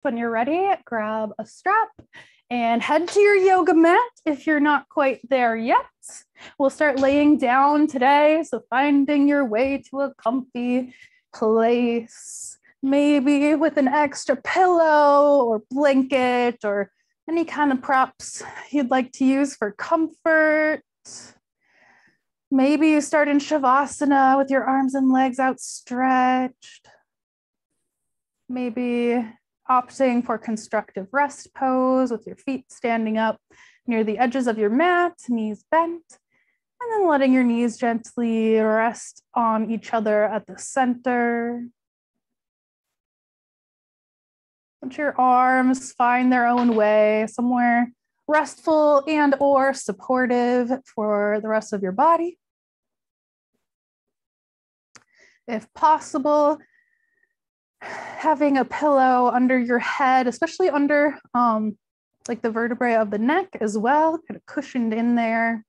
When you're ready, grab a strap and head to your yoga mat if you're not quite there yet. We'll start laying down today, so finding your way to a comfy place, maybe with an extra pillow or blanket or any kind of props you'd like to use for comfort. Maybe you start in Shavasana with your arms and legs outstretched. Maybe opting for constructive rest pose with your feet standing up near the edges of your mat, knees bent, and then letting your knees gently rest on each other at the center. Let your arms find their own way, somewhere restful and or supportive for the rest of your body. If possible, having a pillow under your head, especially under like the vertebrae of the neck as well, kind of cushioned in there.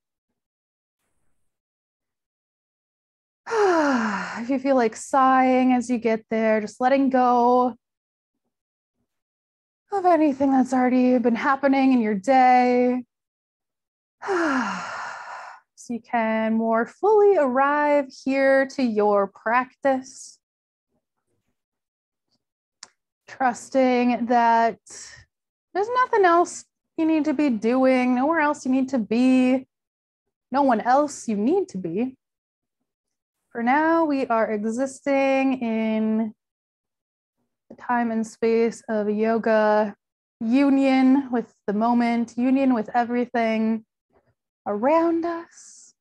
If you feel like sighing as you get there, just letting go of anything that's already been happening in your day. So you can more fully arrive here to your practice. Trusting that there's nothing else you need to be doing, nowhere else you need to be, no one else you need to be. For now, we are existing in the time and space of yoga, union with the moment, union with everything around us.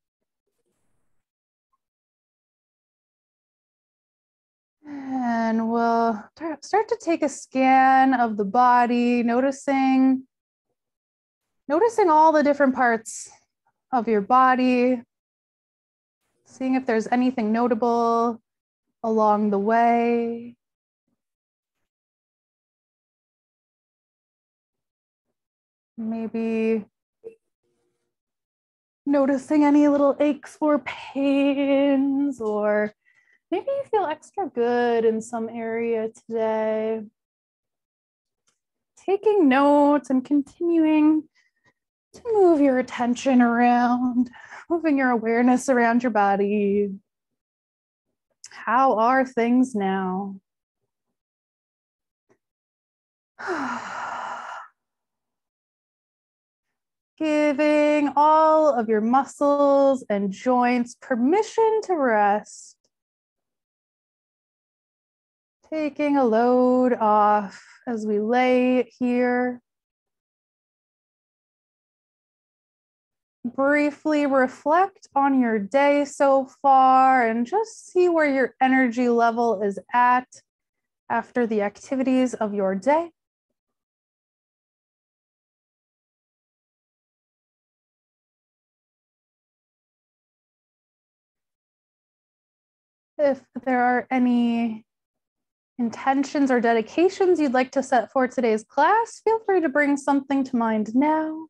And we'll start to take a scan of the body, noticing all the different parts of your body, seeing if there's anything notable along the way. Maybe noticing any little aches or pains, or maybe you feel extra good in some area today. Taking notes and continuing to move your attention around, moving your awareness around your body. How are things now? Giving all of your muscles and joints permission to rest. Taking a load off as we lay here. Briefly reflect on your day so far and just see where your energy level is at after the activities of your day. If there are any intentions or dedications you'd like to set for today's class, feel free to bring something to mind now.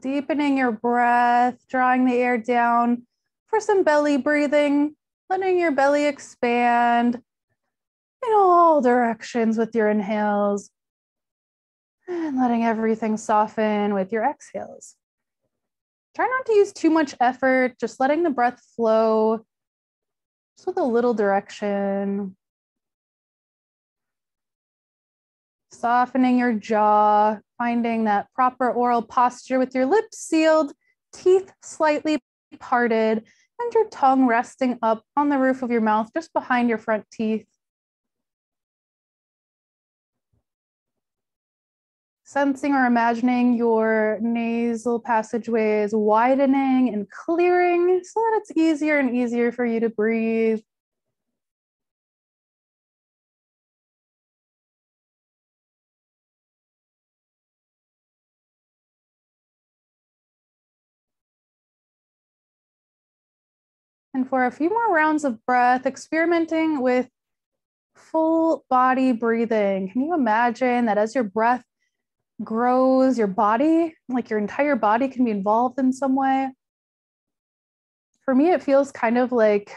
Deepening your breath, drawing the air down for some belly breathing, letting your belly expand in all directions with your inhales, and letting everything soften with your exhales. Try not to use too much effort, just letting the breath flow, just with a little direction. Softening your jaw, finding that proper oral posture with your lips sealed, teeth slightly parted, and your tongue resting up on the roof of your mouth, just behind your front teeth. Sensing or imagining your nasal passageways widening and clearing so that it's easier and easier for you to breathe. And for a few more rounds of breath, experimenting with full body breathing. Can you imagine that as your breath grows, your body, like your entire body, can be involved in some way? For me, it feels kind of like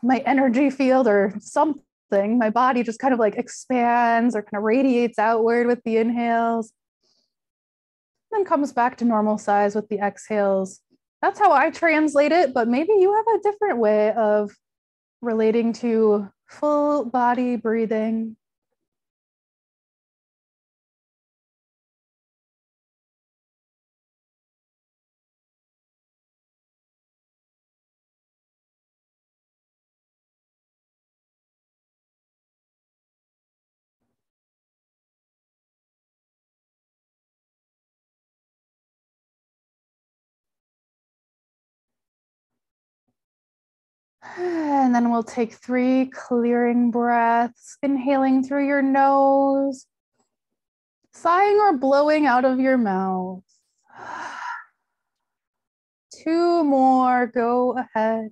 my energy field or something. My body just kind of like expands or kind of radiates outward with the inhales, then comes back to normal size with the exhales. That's how I translate it, but maybe you have a different way of relating to full body breathing. And then we'll take 3 clearing breaths, inhaling through your nose, sighing or blowing out of your mouth. 2 more, go ahead.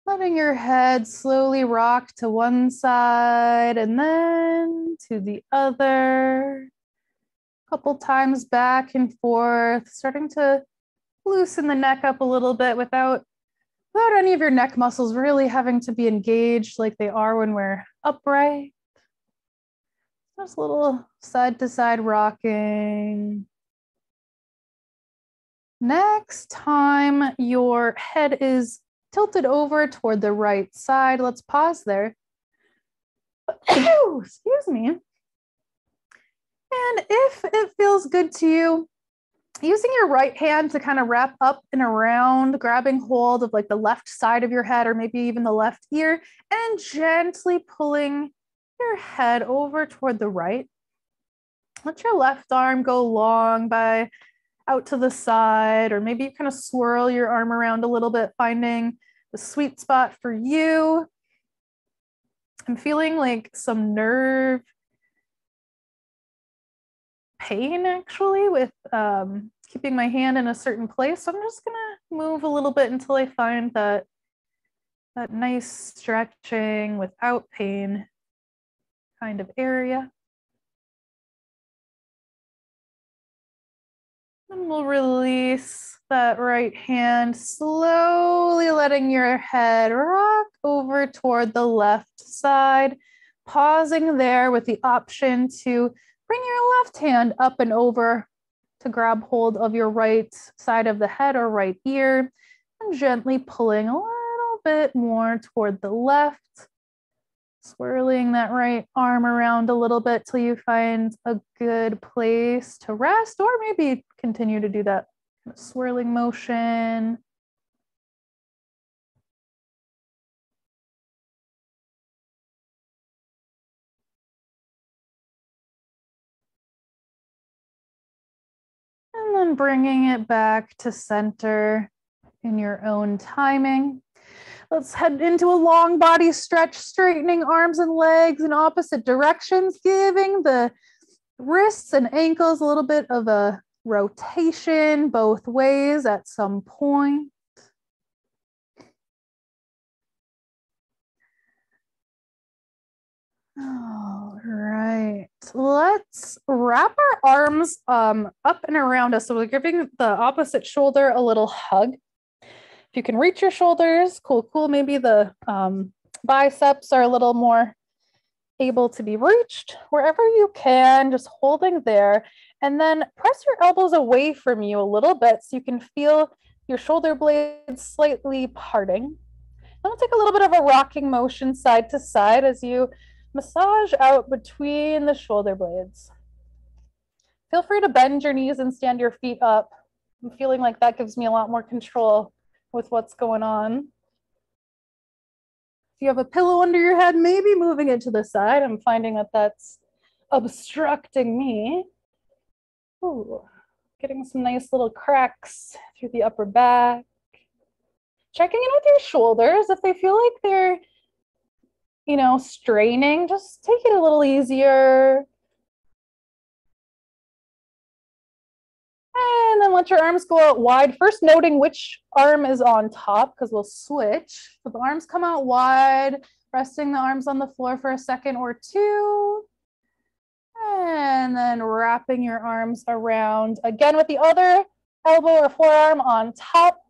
Letting your head slowly rock to one side and then to the other. A couple times back and forth, starting to loosen the neck up a little bit without any of your neck muscles really having to be engaged like they are when we're upright. Just a little side to side rocking. Next time your head is tilted over toward the right side, let's pause there. Excuse me. And if it feels good to you, using your right hand to kind of wrap up and around, grabbing hold of like the left side of your head or maybe even the left ear, and gently pulling your head over toward the right. Let your left arm go long by out to the side, or maybe you kind of swirl your arm around a little bit, finding the sweet spot for you. I'm feeling like some nerve pain actually with keeping my hand in a certain place. So I'm just gonna move a little bit until I find that nice stretching without pain kind of area. And we'll release that right hand, slowly letting your head rock over toward the left side, pausing there with the option to bring your left hand up and over to grab hold of your right side of the head or right ear, and gently pulling a little bit more toward the left, swirling that right arm around a little bit till you find a good place to rest, or maybe continue to do that swirling motion. And then bringing it back to center in your own timing. Let's head into a long body stretch, straightening arms and legs in opposite directions, giving the wrists and ankles a little bit of a rotation both ways at some point. All right, let's wrap our arms up and around us. So we're giving the opposite shoulder a little hug. If you can reach your shoulders, cool. Maybe the biceps are a little more able to be reached. Wherever you can, just holding there. And then press your elbows away from you a little bit so you can feel your shoulder blades slightly parting. Then we'll take a little bit of a rocking motion side to side as you massage out between the shoulder blades. Feel free to bend your knees and stand your feet up. I'm feeling like that gives me a lot more control with what's going on. If you have a pillow under your head, maybe moving it to the side. I'm finding that that's obstructing me. Ooh, getting some nice little cracks through the upper back. checking in with your shoulders. If they feel like they're, you know, straining, just take it a little easier. And then let your arms go out wide. First noting which arm is on top, because we'll switch. So the arms come out wide, resting the arms on the floor for a second or two. And then wrapping your arms around again with the other elbow or forearm on top.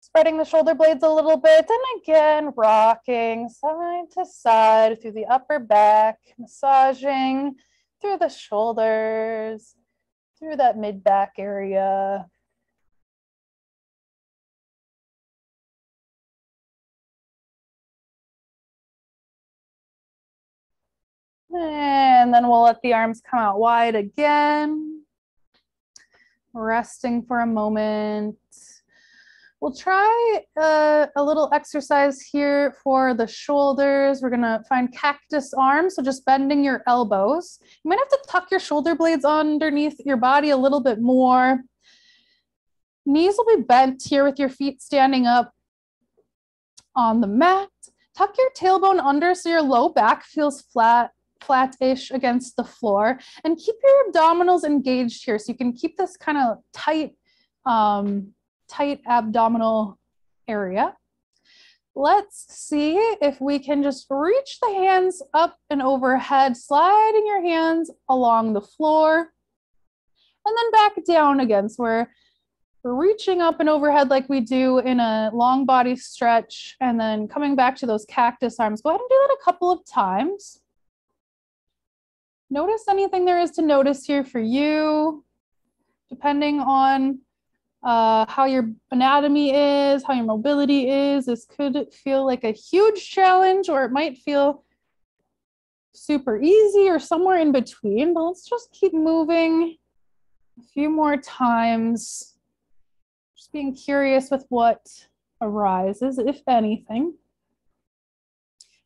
Spreading the shoulder blades a little bit, and again, rocking side to side through the upper back, massaging through the shoulders, through that mid-back area. And then we'll let the arms come out wide again. Resting for a moment. We'll try a little exercise here for the shoulders. We're gonna find cactus arms, so just bending your elbows. You might have to tuck your shoulder blades underneath your body a little bit more. Knees will be bent here with your feet standing up on the mat. Tuck your tailbone under so your low back feels flat-ish against the floor, and keep your abdominals engaged here so you can keep this kind of tight abdominal area. Let's see if we can just reach the hands up and overhead, sliding your hands along the floor, and then back down again. So we're reaching up and overhead like we do in a long body stretch, and then coming back to those cactus arms. Go ahead and do that a couple of times. Notice anything there is to notice here for you, depending on how your anatomy is, how your mobility is. This could feel like a huge challenge, or it might feel super easy or somewhere in between, but let's just keep moving a few more times. Just being curious with what arises, if anything.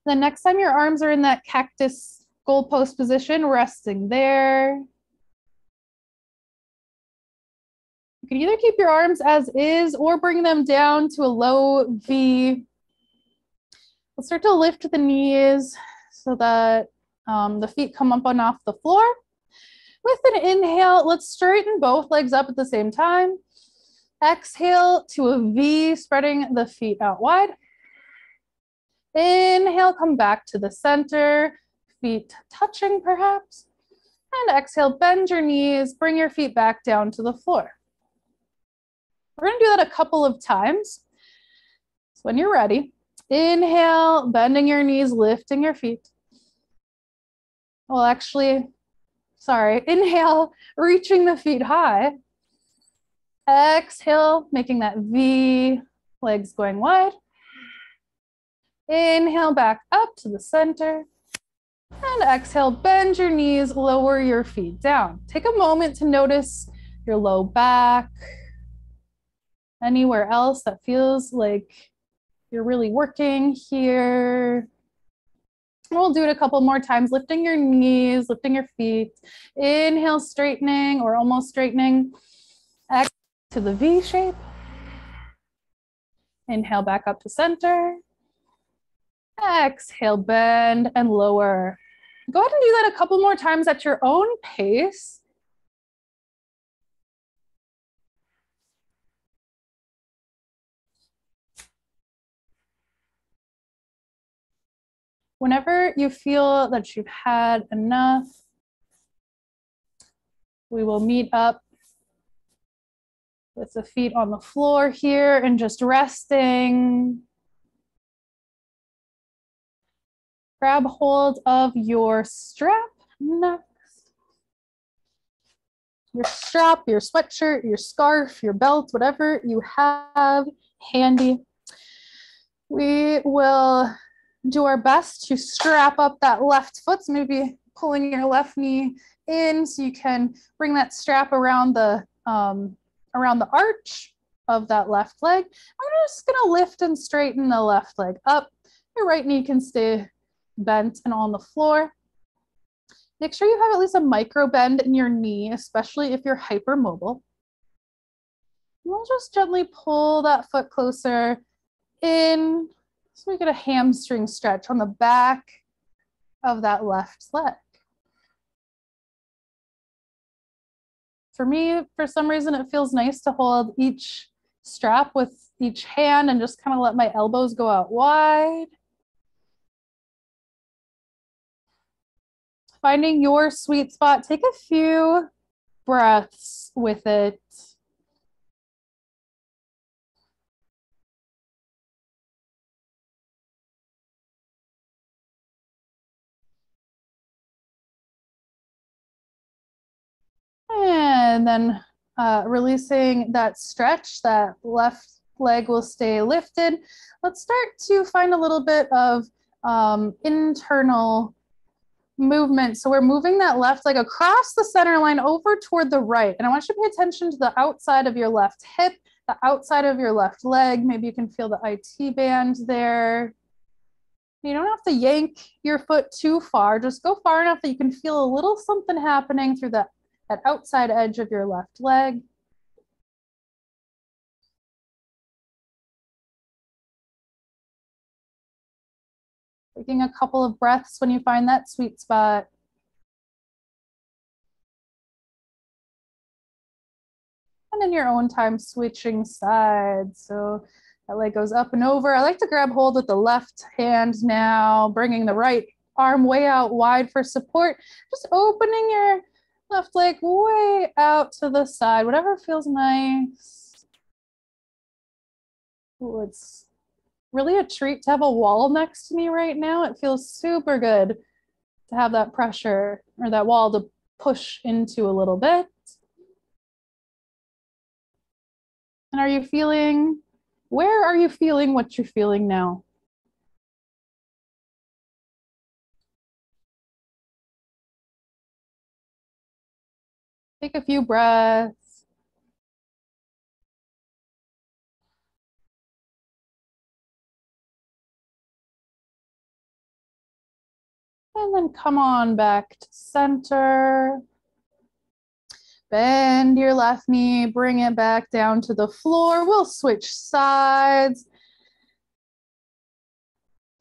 Then next time your arms are in that cactus goalpost position, resting there. You can either keep your arms as is or bring them down to a low V. We'll start to lift the knees so that the feet come up and off the floor. With an inhale, let's straighten both legs up at the same time. Exhale to a V, spreading the feet out wide. Inhale, come back to the center, feet touching perhaps. And exhale, bend your knees, bring your feet back down to the floor. We're gonna do that a couple of times. So when you're ready, inhale, bending your knees, lifting your feet. Well, actually, sorry, inhale, reaching the feet high. Exhale, making that V, legs going wide. Inhale, back up to the center. And exhale, bend your knees, lower your feet down. Take a moment to notice your low back, anywhere else that feels like you're really working here. And we'll do it a couple more times, lifting your knees, lifting your feet. Inhale, straightening or almost straightening. Exhale to the V shape. Inhale, back up to center. Exhale, bend and lower. Go ahead and do that a couple more times at your own pace. Whenever you feel that you've had enough, we will meet up with the feet on the floor here and just resting. Grab hold of your strap next. Your strap, your sweatshirt, your scarf, your belt, whatever you have handy. We will do our best to strap up that left foot. So maybe pulling your left knee in so you can bring that strap around the arch of that left leg. I'm just gonna lift and straighten the left leg up. Your right knee can stay bent and on the floor. Make sure you have at least a micro bend in your knee, especially if you're hypermobile. We'll just gently pull that foot closer in so we get a hamstring stretch on the back of that left leg. For me, for some reason, it feels nice to hold each strap with each hand and just kind of let my elbows go out wide. Finding your sweet spot, take a few breaths with it. And then releasing that stretch, that left leg will stay lifted. Let's start to find a little bit of internal movement. So we're moving that left leg across the center line over toward the right. And I want you to pay attention to the outside of your left hip, the outside of your left leg. Maybe you can feel the IT band there. You don't have to yank your foot too far. Just go far enough that you can feel a little something happening through that outside edge of your left leg. Taking a couple of breaths when you find that sweet spot. And in your own time, switching sides. So that leg goes up and over. I like to grab hold with the left hand now, bringing the right arm way out wide for support. Just opening your left leg way out to the side, whatever feels nice. Ooh, it's really a treat to have a wall next to me right now. It feels super good to have that pressure or that wall to push into a little bit. And where are you feeling what you're feeling now? Take a few breaths. And then come on back to center. Bend your left knee, bring it back down to the floor. We'll switch sides.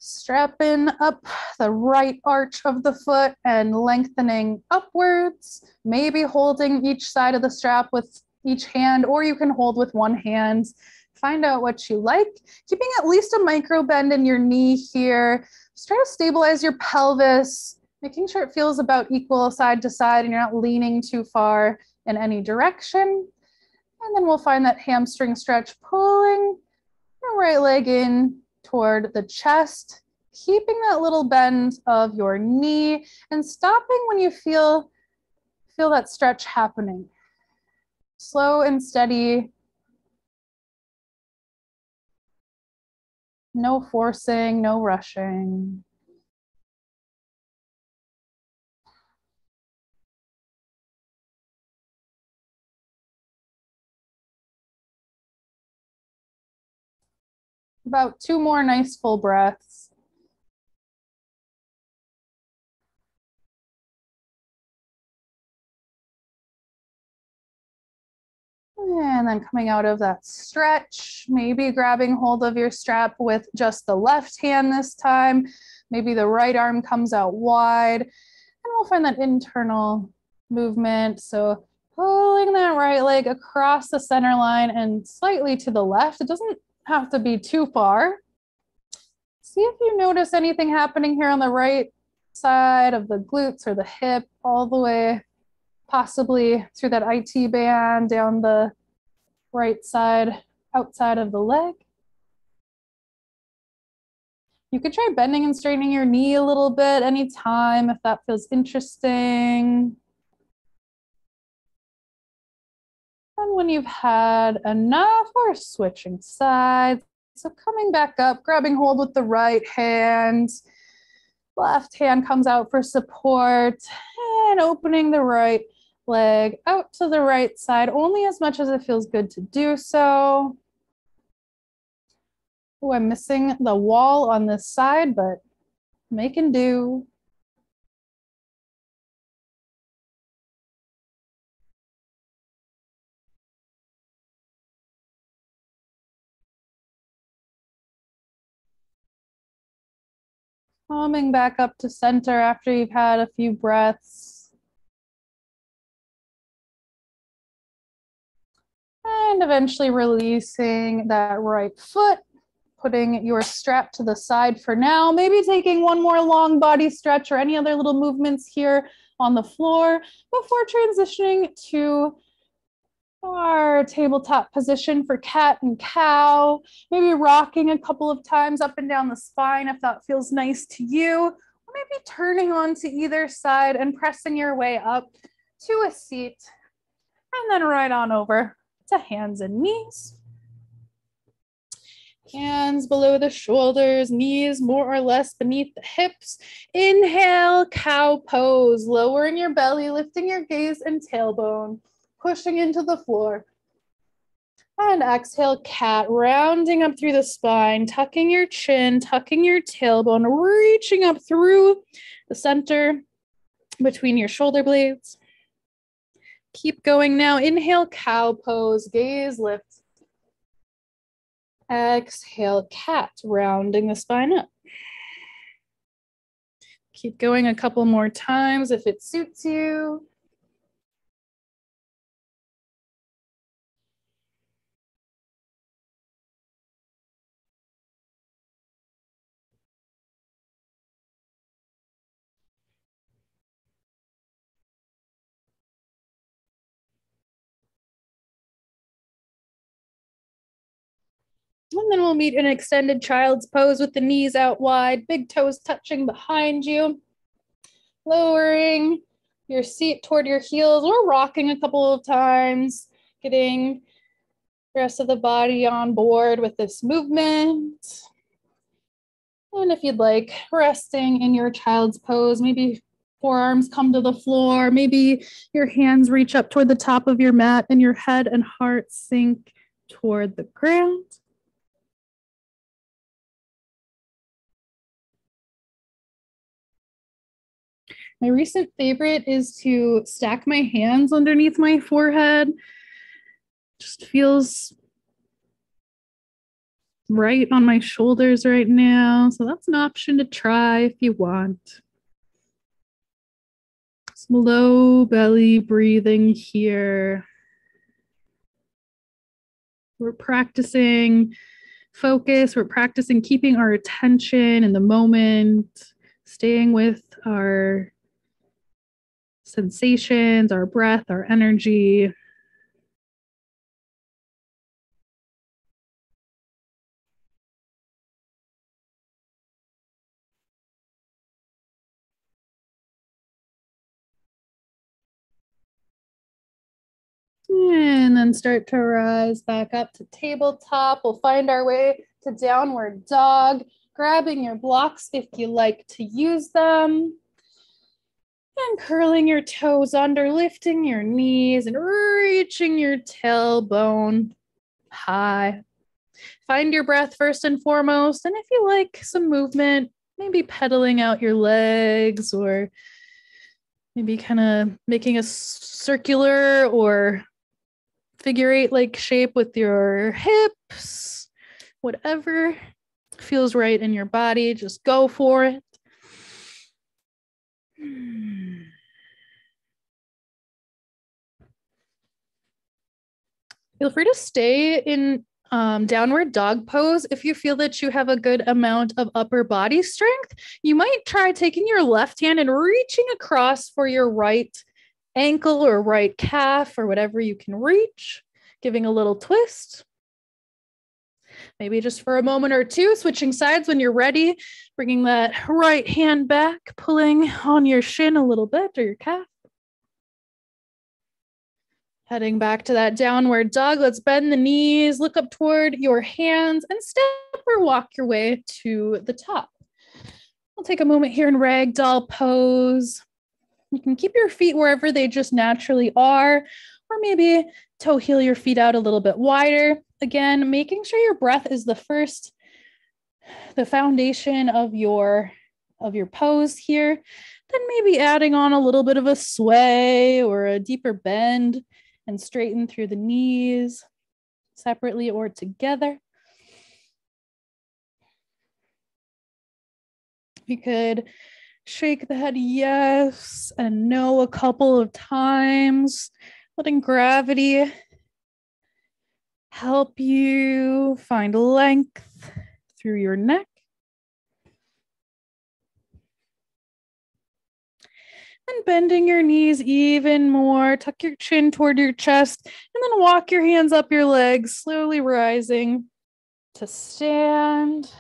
Strapping up the right arch of the foot and lengthening upwards, maybe holding each side of the strap with each hand, or you can hold with one hand. Find out what you like. Keeping at least a micro bend in your knee here. Just try to stabilize your pelvis, making sure it feels about equal side to side and you're not leaning too far in any direction. And then we'll find that hamstring stretch, pulling your right leg in toward the chest, keeping that little bend of your knee and stopping when you feel that stretch happening. Slow and steady. No forcing, no rushing. About 2 more nice full breaths. And then coming out of that stretch, maybe grabbing hold of your strap with just the left hand this time. Maybe the right arm comes out wide. And we'll find that internal movement. So pulling that right leg across the center line and slightly to the left. It doesn't have to be too far. See if you notice anything happening here on the right side of the glutes or the hip, all the way possibly through that IT band down the right side, outside of the leg. You could try bending and straightening your knee a little bit anytime if that feels interesting. And when you've had enough, we're switching sides. So coming back up, grabbing hold with the right hand. Left hand comes out for support and opening the right leg out to the right side, only as much as it feels good to do so. Oh, I'm missing the wall on this side, but making do. Coming back up to center after you've had a few breaths. And eventually releasing that right foot, putting your strap to the side for now. Maybe taking one more long body stretch or any other little movements here on the floor before transitioning to our tabletop position for cat and cow. Maybe rocking a couple of times up and down the spine if that feels nice to you. Or maybe turning onto either side and pressing your way up to a seat. And then right on over to hands and knees. Hands below the shoulders, knees more or less beneath the hips. Inhale, cow pose, lowering your belly, lifting your gaze and tailbone, pushing into the floor. And exhale, cat, rounding up through the spine, tucking your chin, tucking your tailbone, reaching up through the center between your shoulder blades. Keep going now. Inhale, cow pose, gaze lift. Exhale, cat, rounding the spine up. Keep going a couple more times if it suits you. And then we'll meet an extended child's pose with the knees out wide, big toes touching behind you. Lowering your seat toward your heels or rocking a couple of times, getting the rest of the body on board with this movement. And if you'd like, resting in your child's pose, maybe forearms come to the floor, maybe your hands reach up toward the top of your mat and your head and heart sink toward the ground. My recent favorite is to stack my hands underneath my forehead. Just feels right on my shoulders right now. So that's an option to try if you want. Some low belly breathing here. We're practicing focus. We're practicing keeping our attention in the moment, staying with our sensations, our breath, our energy. And then start to rise back up to tabletop. We'll find our way to downward dog, grabbing your blocks if you like to use them. And curling your toes under, lifting your knees and reaching your tailbone high. Find your breath first and foremost. And if you like some movement, maybe pedaling out your legs or maybe kind of making a circular or figure eight like shape with your hips, whatever feels right in your body, just go for it. Feel free to stay in downward dog pose if you feel that you have a good amount of upper body strength. You might try taking your left hand and reaching across for your right ankle or right calf or whatever you can reach, giving a little twist. Maybe just for a moment or two, switching sides when you're ready, bringing that right hand back, pulling on your shin a little bit or your calf. Heading back to that downward dog. Let's bend the knees, look up toward your hands, and step or walk your way to the top. We'll take a moment here in ragdoll pose. You can keep your feet wherever they just naturally are, or maybe toe heel your feet out a little bit wider. Again, making sure your breath is the foundation of your pose here. Then maybe adding on a little bit of a sway or a deeper bend and straighten through the knees separately or together. You could shake the head yes and no a couple of times, letting gravity help you find length through your neck. And bending your knees even more, tuck your chin toward your chest, and then walk your hands up your legs, slowly rising to stand.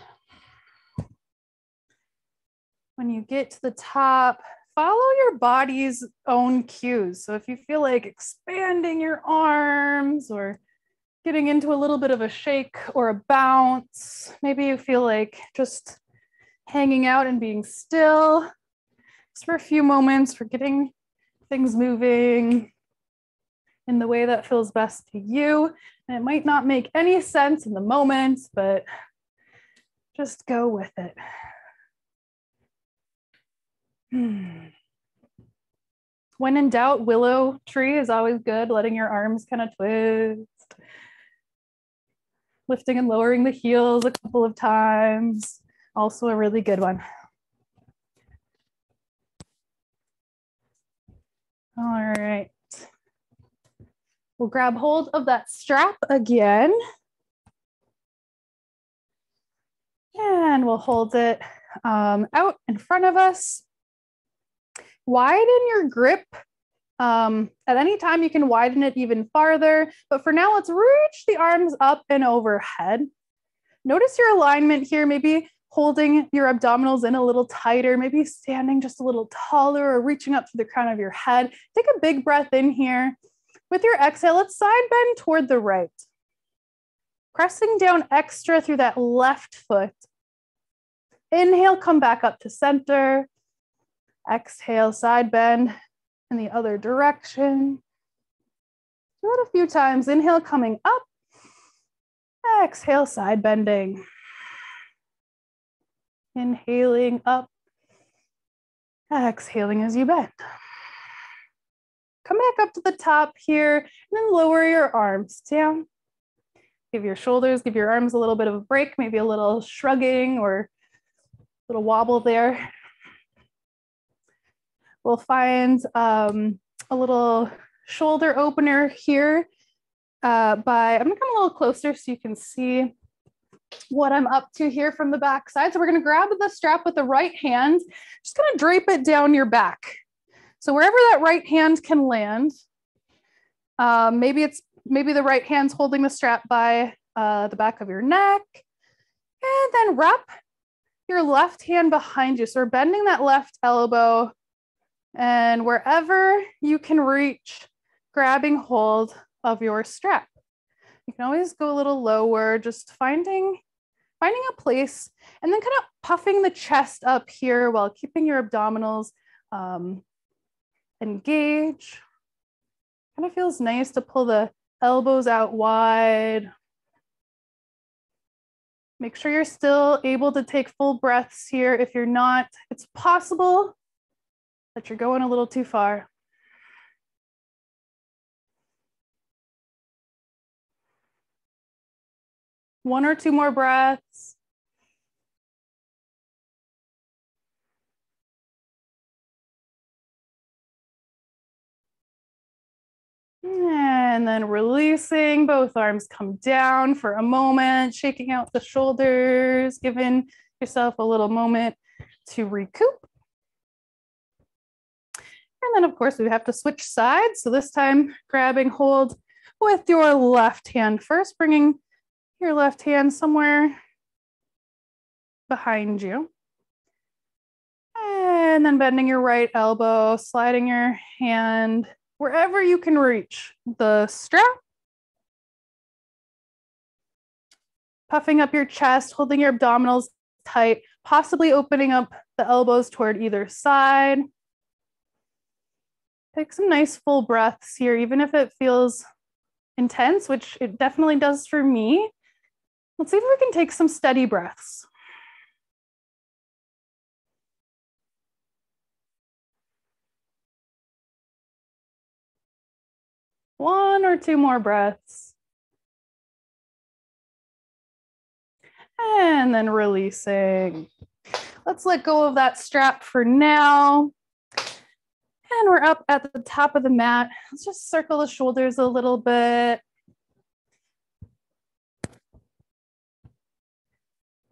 When you get to the top, follow your body's own cues. So if you feel like expanding your arms or getting into a little bit of a shake or a bounce, maybe you feel like just hanging out and being still just for a few moments, for getting things moving in the way that feels best to you. And it might not make any sense in the moment, but just go with it. When in doubt, willow tree is always good, letting your arms kind of twist. Lifting and lowering the heels a couple of times. Also a really good one. All right. We'll grab hold of that strap again. And we'll hold it out in front of us. Widen your grip. At any time, you can widen it even farther. But for now, let's reach the arms up and overhead. Notice your alignment here, maybe holding your abdominals in a little tighter, maybe standing just a little taller or reaching up to the crown of your head. Take a big breath in here. With your exhale, let's side bend toward the right. Pressing down extra through that left foot. Inhale, come back up to center. Exhale, side bend in the other direction. Do it a few times. Inhale, coming up. Exhale, side bending. Inhaling up. Exhaling as you bend. Come back up to the top here, and then lower your arms down. Give your shoulders, give your arms a little bit of a break, maybe a little shrugging or a little wobble there. We'll find a little shoulder opener here I'm gonna come a little closer so you can see what I'm up to here from the back side. So we're gonna grab the strap with the right hand, just gonna drape it down your back. So wherever that right hand can land, maybe the right hand's holding the strap by the back of your neck, and then wrap your left hand behind you. So we're bending that left elbow, and wherever you can reach, grabbing hold of your strap. You can always go a little lower, just finding a place, and then kind of puffing the chest up here while keeping your abdominals engaged. Kind of feels nice to pull the elbows out wide. Make sure you're still able to take full breaths here. If you're not, it's possible that you're going a little too far. One or two more breaths. And then releasing, both arms come down for a moment, shaking out the shoulders, giving yourself a little moment to recoup. And then of course we have to switch sides. So this time grabbing hold with your left hand first, bringing your left hand somewhere behind you. And then bending your right elbow, sliding your hand wherever you can reach the strap. Puffing up your chest, holding your abdominals tight, possibly opening up the elbows toward either side. Take some nice full breaths here, even if it feels intense, which it definitely does for me. Let's see if we can take some steady breaths. One or two more breaths. And then releasing. Let's let go of that strap for now. And we're up at the top of the mat. Let's just circle the shoulders a little bit.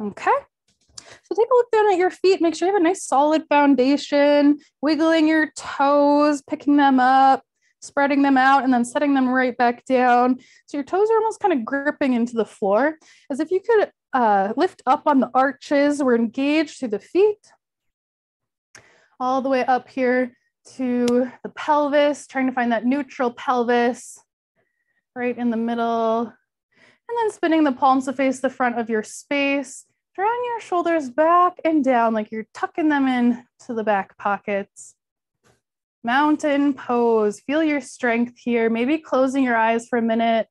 Okay. So take a look down at your feet. Make sure you have a nice solid foundation, wiggling your toes, picking them up, spreading them out, and then setting them right back down. So your toes are almost kind of gripping into the floor, as if you could lift up on the arches. We're engaged through the feet, all the way up here to the pelvis, trying to find that neutral pelvis right in the middle. And then spinning the palms to face the front of your space, drawing your shoulders back and down like you're tucking them in to the back pockets. Mountain pose, feel your strength here, maybe closing your eyes for a minute.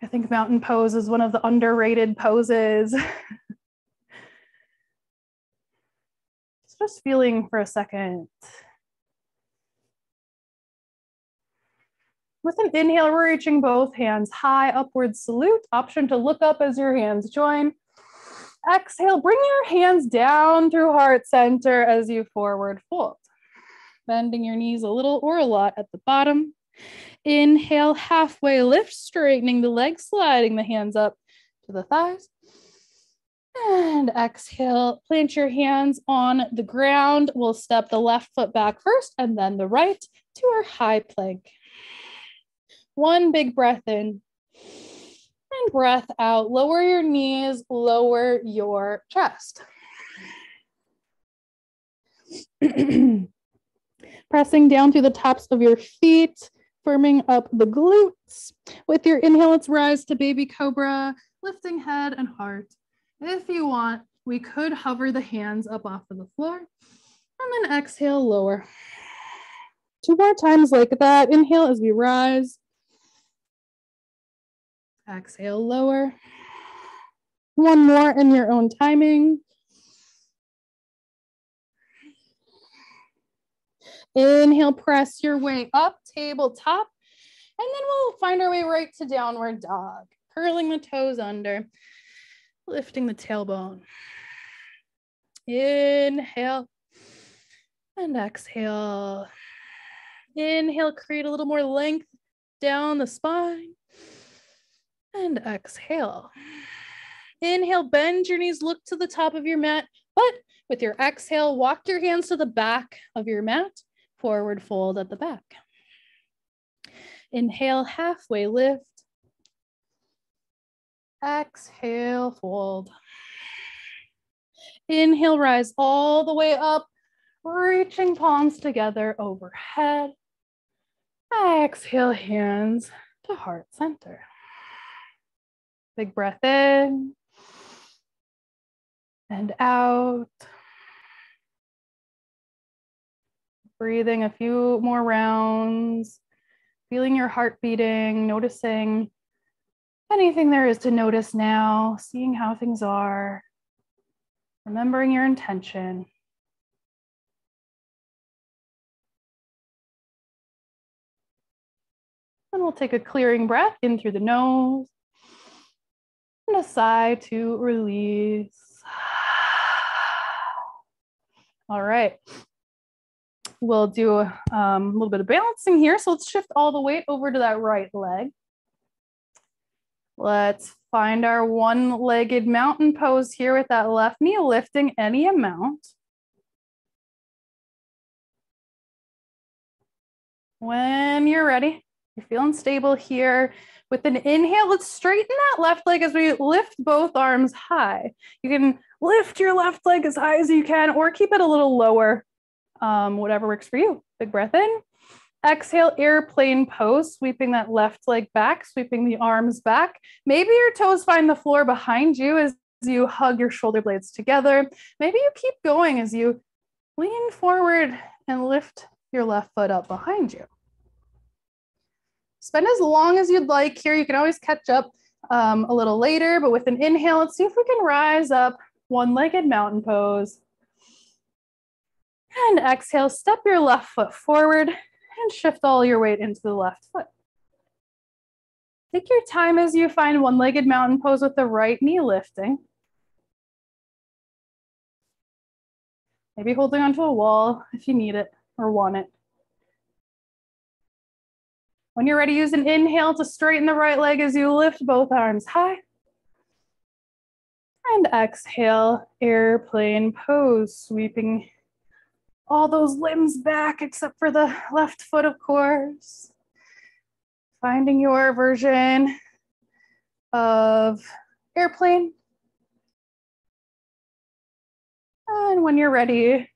I think mountain pose is one of the underrated poses. Just feeling for a second. With an inhale, we're reaching both hands high, upward salute, option to look up as your hands join. Exhale, bring your hands down through heart center as you forward fold. Bending your knees a little or a lot at the bottom. Inhale, halfway lift, straightening the legs, sliding the hands up to the thighs. And exhale, plant your hands on the ground. We'll step the left foot back first and then the right to our high plank. One big breath in and breath out. Lower your knees, lower your chest. Pressing down through the tops of your feet, firming up the glutes. With your inhale, let's rise to baby cobra, lifting head and heart. If you want, we could hover the hands up off of the floor and then exhale, lower. 2 more times like that. Inhale as we rise. Exhale, lower. 1 more in your own timing. Inhale, press your way up, tabletop. And then we'll find our way right to downward dog. Curling the toes under, lifting the tailbone. Inhale and exhale. Inhale, create a little more length down the spine. And exhale. Inhale, bend your knees, look to the top of your mat, but with your exhale, walk your hands to the back of your mat, forward fold at the back. Inhale, halfway lift. Exhale, fold. Inhale, rise all the way up, reaching palms together overhead. Exhale, hands to heart center. Big breath in and out. Breathing a few more rounds, feeling your heart beating, noticing anything there is to notice now, seeing how things are, remembering your intention. And we'll take a clearing breath in through the nose and a sigh to release. All right. We'll do a little bit of balancing here. So let's shift all the weight over to that right leg. Let's find our one-legged mountain pose here with that left knee lifting any amount. When you're ready, you're feeling stable here. With an inhale, let's straighten that left leg as we lift both arms high. You can lift your left leg as high as you can or keep it a little lower, whatever works for you. Big breath in. Exhale, airplane pose, sweeping that left leg back, sweeping the arms back. Maybe your toes find the floor behind you as you hug your shoulder blades together. Maybe you keep going as you lean forward and lift your left foot up behind you. Spend as long as you'd like here. You can always catch up a little later, but with an inhale, let's see if we can rise up, one-legged mountain pose. And exhale, step your left foot forward and shift all your weight into the left foot. Take your time as you find one-legged mountain pose with the right knee lifting. Maybe holding onto a wall if you need it or want it. When you're ready, use an inhale to straighten the right leg as you lift both arms high. And exhale, airplane pose, sweeping all those limbs back except for the left foot, of course. Finding your version of airplane. And when you're ready,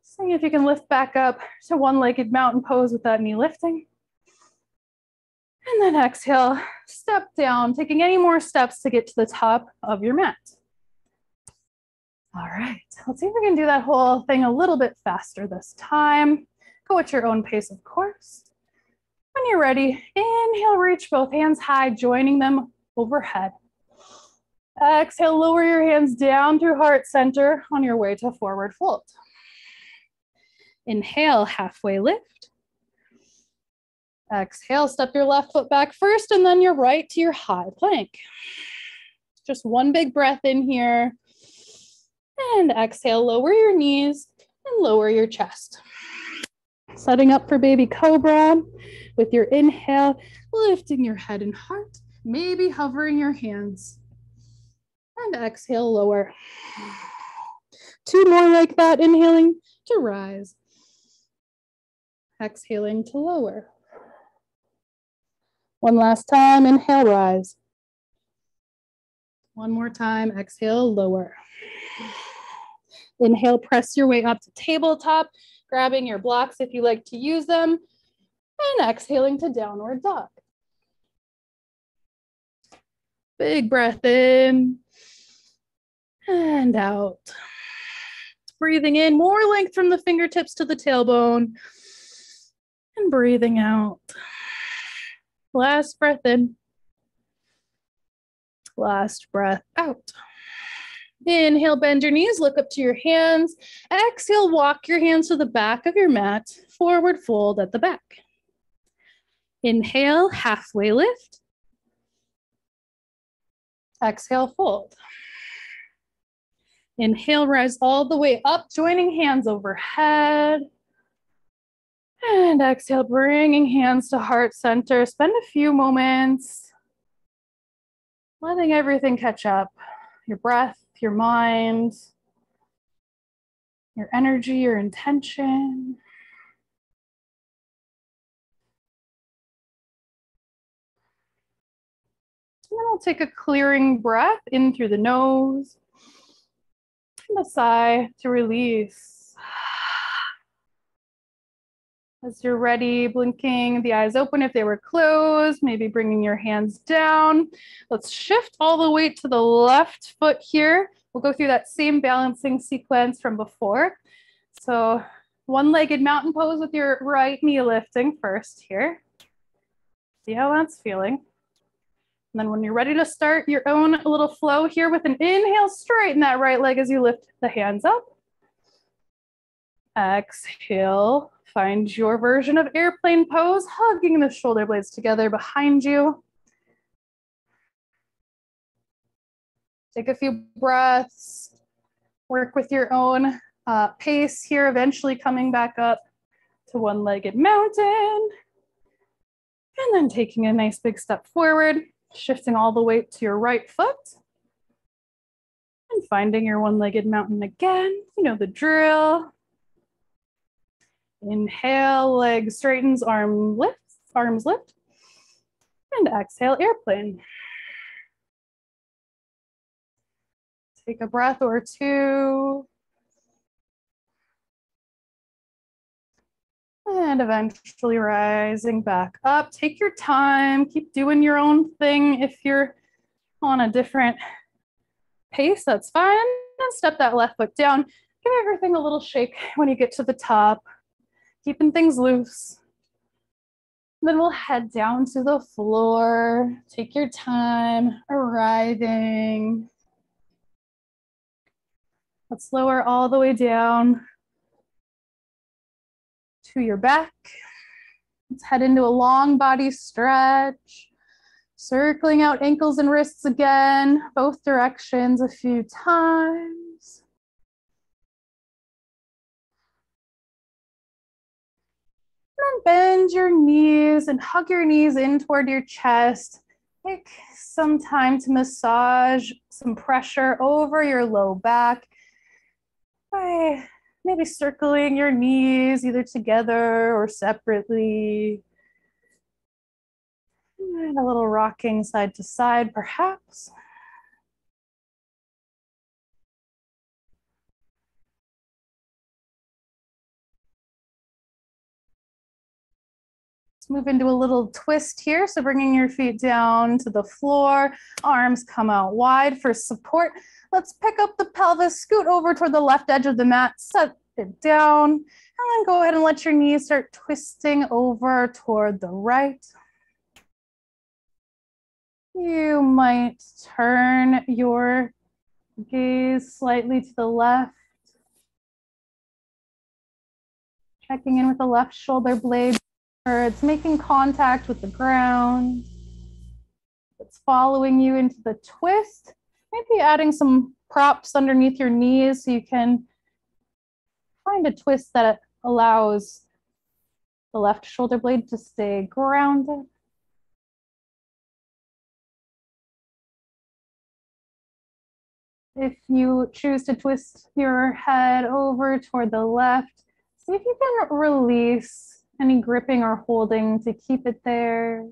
see if you can lift back up to one-legged mountain pose with that knee lifting. And then exhale, step down, taking any more steps to get to the top of your mat. All right, let's see if we can do that whole thing a little bit faster this time. Go at your own pace, of course. When you're ready, inhale, reach both hands high, joining them overhead. Exhale, lower your hands down through heart center on your way to forward fold. Inhale, halfway lift. Exhale, step your left foot back first and then your right to your high plank. Just one big breath in here. And exhale, lower your knees and lower your chest. Setting up for baby cobra with your inhale, lifting your head and heart, maybe hovering your hands. And exhale, lower. Two more like that, inhaling to rise. Exhaling to lower. One last time, inhale, rise. One more time, exhale, lower. Inhale, press your way up to tabletop, grabbing your blocks if you like to use them, and exhaling to downward dog. Big breath in and out. Breathing in, more length from the fingertips to the tailbone, and breathing out. Last breath in. Last breath out. Inhale, bend your knees, look up to your hands. Exhale, walk your hands to the back of your mat, forward fold at the back. Inhale, halfway lift. Exhale, fold. Inhale, rise all the way up, joining hands overhead. And exhale, bringing hands to heart center. Spend a few moments letting everything catch up. Your breath, your mind, your energy, your intention. And then we'll take a clearing breath in through the nose and a sigh to release. As you're ready, blinking the eyes open if they were closed, maybe bringing your hands down. Let's shift all the weight to the left foot here. We'll go through that same balancing sequence from before. So one-legged mountain pose with your right knee lifting first here. See how that's feeling. And then when you're ready to start your own little flow here with an inhale, straighten that right leg as you lift the hands up. Exhale, find your version of airplane pose, hugging the shoulder blades together behind you. Take a few breaths, work with your own pace here, eventually coming back up to one-legged mountain. And then taking a nice big step forward, shifting all the weight to your right foot. And finding your one-legged mountain again, you know the drill. Inhale, leg straightens, arms lift. And exhale, airplane. Take a breath or two. And eventually rising back up. Take your time, keep doing your own thing. If you're on a different pace, that's fine. And step that left foot down. Give everything a little shake when you get to the top. Keeping things loose. Then we'll head down to the floor. Take your time, arriving. Let's lower all the way down to your back. Let's head into a long body stretch. Circling out ankles and wrists again, both directions a few times. And bend your knees and hug your knees in toward your chest. Take some time to massage some pressure over your low back by maybe circling your knees either together or separately. And a little rocking side to side, perhaps. Let's move into a little twist here. So bringing your feet down to the floor, arms come out wide for support. Let's pick up the pelvis, scoot over toward the left edge of the mat, set it down, and then go ahead and let your knees start twisting over toward the right. You might turn your gaze slightly to the left, checking in with the left shoulder blade. It's making contact with the ground. It's following you into the twist. Maybe adding some props underneath your knees so you can find a twist that allows the left shoulder blade to stay grounded. If you choose to twist your head over toward the left, see if you can release any gripping or holding to keep it there.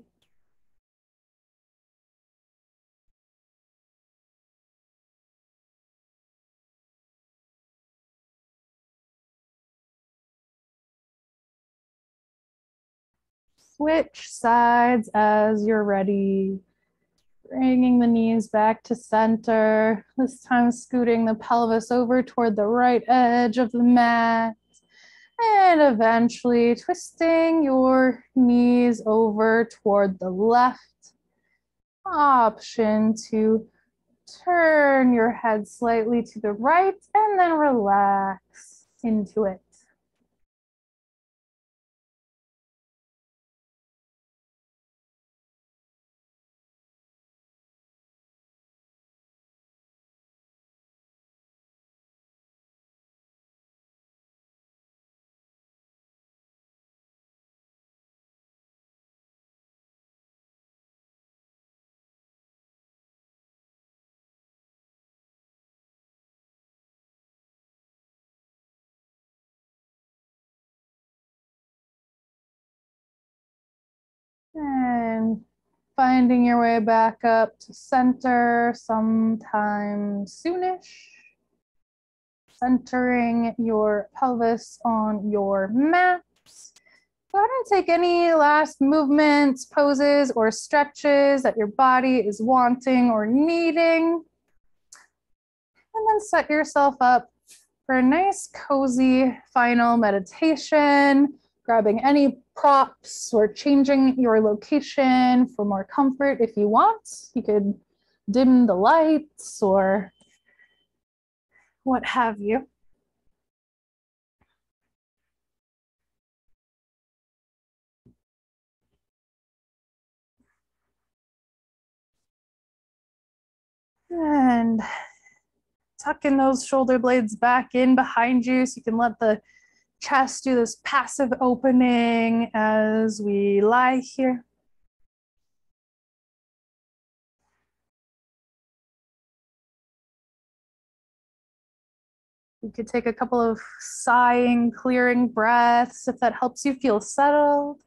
Switch sides as you're ready. Bringing the knees back to center. This time scooting the pelvis over toward the right edge of the mat. And eventually twisting your knees over toward the left. Option to turn your head slightly to the right and then relax into it. And finding your way back up to center sometime soonish. Centering your pelvis on your mat. Go ahead and take any last movements, poses, or stretches that your body is wanting or needing. And then set yourself up for a nice, cozy final meditation, grabbing any props or changing your location for more comfort if you want. You could dim the lights or what have you. And tucking those shoulder blades back in behind you so you can let the chest do this passive opening as we lie here. You could take a couple of sighing, clearing breaths if that helps you feel settled.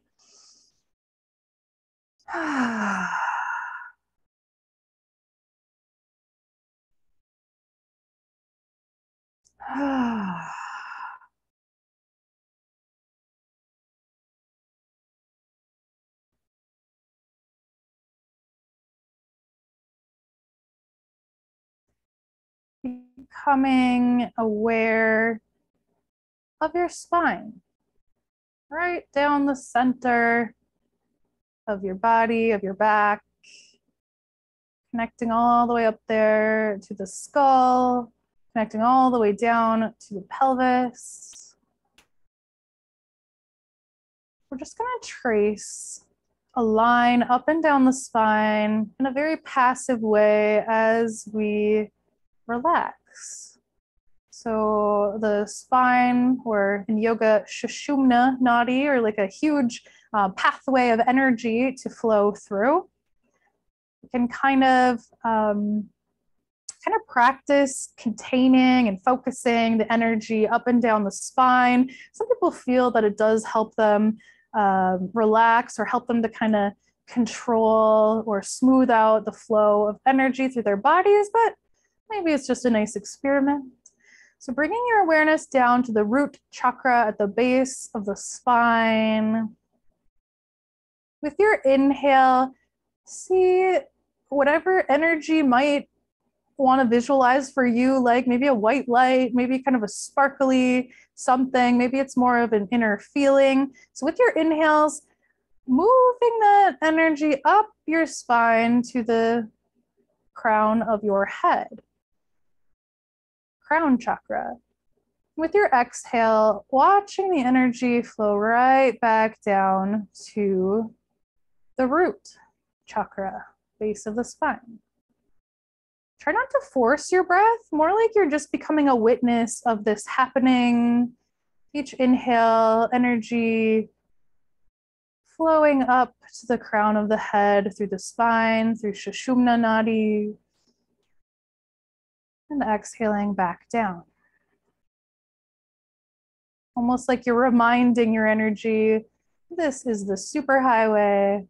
Becoming aware of your spine, right down the center of your body, of your back, connecting all the way up there to the skull, connecting all the way down to the pelvis. We're just going to trace a line up and down the spine in a very passive way as we relax. So the spine, or in yoga, Sushumna nadi, or like a huge pathway of energy to flow through. You can kind of practice containing and focusing the energy up and down the spine. Some people feel that it does help them relax or help them to kind of control or smooth out the flow of energy through their bodies, but maybe it's just a nice experiment. So bringing your awareness down to the root chakra at the base of the spine. With your inhale, see whatever energy might want to visualize for you, like maybe a white light, maybe kind of a sparkly something, maybe it's more of an inner feeling. So with your inhales, moving that energy up your spine to the crown of your head, crown chakra. With your exhale, watching the energy flow right back down to the root chakra, base of the spine. Try not to force your breath, more like you're just becoming a witness of this happening. Each inhale, energy flowing up to the crown of the head, through the spine, through Sushumna nadi, and exhaling back down. Almost like you're reminding your energy, this is the superhighway.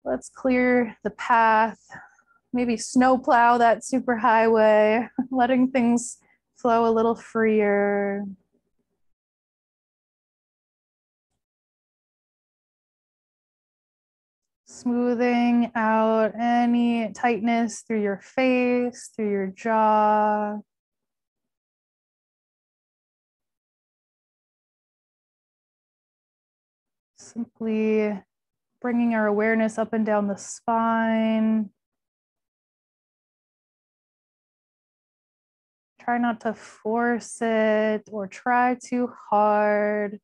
Let's clear the path. Maybe snowplow that superhighway, letting things flow a little freer. Smoothing out any tightness through your face, through your jaw. Simply bringing our awareness up and down the spine. Try not to force it or try too hard.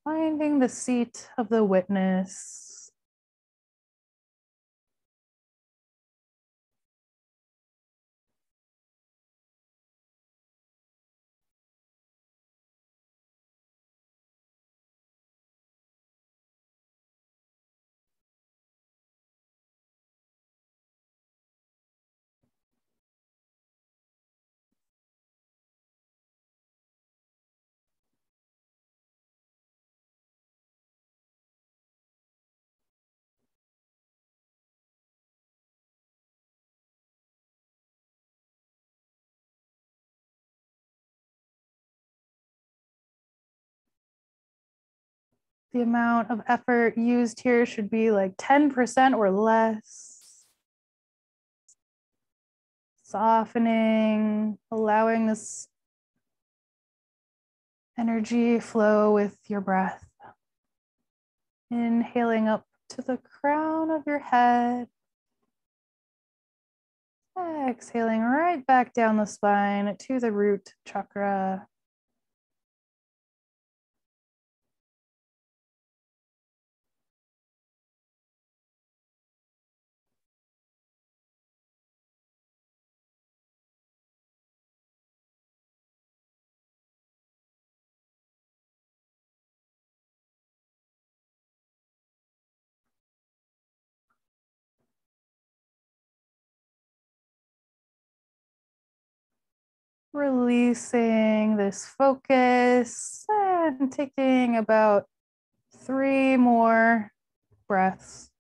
Finding the seat of the witness. The amount of effort used here should be like 10% or less. Softening, allowing this energy flow with your breath. Inhaling up to the crown of your head. Exhaling right back down the spine to the root chakra. Releasing this focus and taking about 3 more breaths,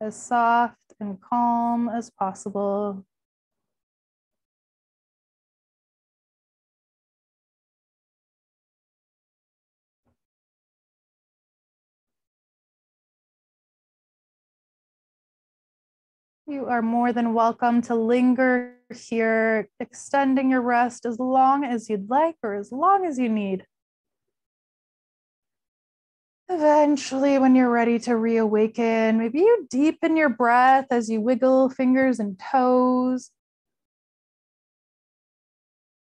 as soft and calm as possible. You are more than welcome to linger here, extending your rest as long as you'd like or as long as you need. Eventually, when you're ready to reawaken, maybe you deepen your breath as you wiggle fingers and toes.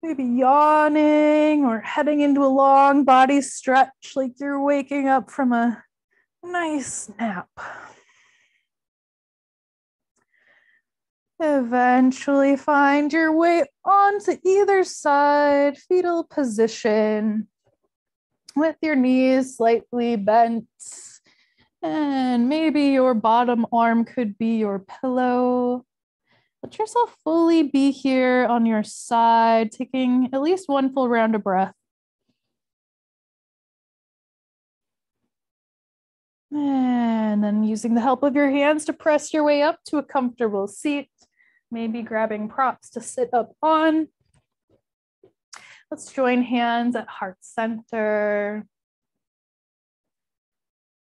Maybe yawning or heading into a long body stretch like you're waking up from a nice nap. Eventually find your way onto either side, fetal position, with your knees slightly bent. And maybe your bottom arm could be your pillow. Let yourself fully be here on your side, taking at least one full round of breath. And then using the help of your hands to press your way up to a comfortable seat, maybe grabbing props to sit up on. Let's join hands at heart center.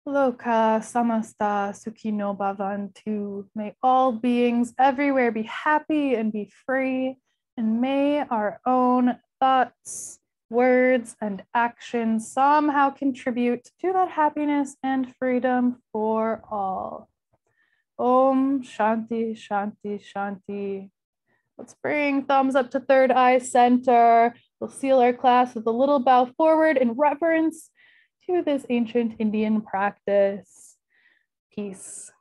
Loka samasta sukhino bhavantu. May all beings everywhere be happy and be free. And may our own thoughts, words, and actions somehow contribute to that happiness and freedom for all. Om Shanti, Shanti, Shanti. Let's bring thumbs up to third eye center. We'll seal our class with a little bow forward in reverence to this ancient Indian practice. Peace.